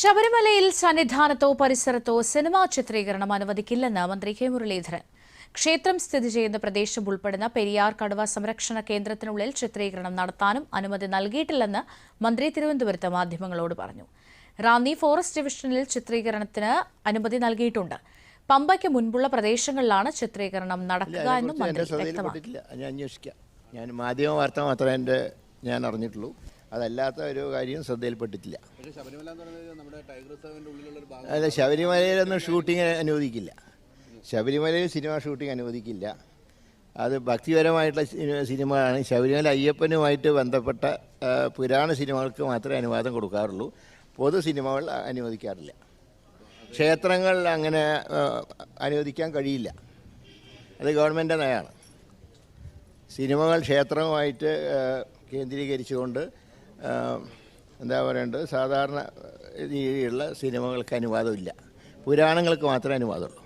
ശബരിമലയിൽ സന്നിധാനത്തോ പരിസരത്തോ സിനിമാ ചിത്രീകരണം അനുവദിക്കില്ലെന്ന് മന്ത്രി കെ മുരളീധരൻ. ക്ഷേത്രം സ്ഥിതി ചെയ്യുന്ന പ്രദേശം ഉൾപ്പെടുന്ന പെരിയാർ കടുവ സംരക്ഷണ കേന്ദ്രത്തിനുള്ളിൽ ചിത്രീകരണം നടത്താനും അനുമതി നൽകിയിട്ടില്ലെന്ന് മന്ത്രി തിരുവനന്തപുരത്ത് മാധ്യമങ്ങളോട് പറഞ്ഞു. റാന്നി ഫോറസ്റ്റ് ഡിവിഷനിൽ ചിത്രീകരണത്തിന് അനുമതി നൽകിയിട്ടുണ്ട്. പമ്പയ്ക്ക് മുൻപുള്ള പ്രദേശങ്ങളിലാണ് ചിത്രീകരണം നടക്കുക എന്നും മന്ത്രി വ്യക്തമാക്കി. ഞാൻ മാധ്യമ വാർത്ത മാത്രമേ ഞാൻ അറിഞ്ഞിട്ടുള്ളൂ. അതല്ലാത്ത ഒരു കാര്യം ശ്രദ്ധയിൽപ്പെട്ടിട്ടില്ല. അല്ല, ശബരിമലയിലൊന്നും ഷൂട്ടിങ് അനുവദിക്കില്ല. ശബരിമലയിൽ സിനിമ ഷൂട്ടിംഗ് അനുവദിക്കില്ല. അത് ഭക്തിപരമായിട്ടുള്ള സിനിമകളാണ്. ശബരിമല അയ്യപ്പനുമായിട്ട് ബന്ധപ്പെട്ട പുരാണ സിനിമകൾക്ക് മാത്രമേ അനുവാദം കൊടുക്കാറുള്ളൂ. പൊതു സിനിമകൾ അനുവദിക്കാറില്ല. ക്ഷേത്രങ്ങൾ അങ്ങനെ അനുവദിക്കാൻ കഴിയില്ല. അത് ഗവൺമെൻറ് നയമാണ്. സിനിമകൾ ക്ഷേത്രവുമായിട്ട് കേന്ദ്രീകരിച്ചുകൊണ്ട് എന്താ പറയേണ്ടത്, സാധാരണ രീതിയിലുള്ള സിനിമകൾക്ക് അനുവാദമില്ല. പുരാണങ്ങൾക്ക് മാത്രമേ അനുവാദമുള്ളൂ.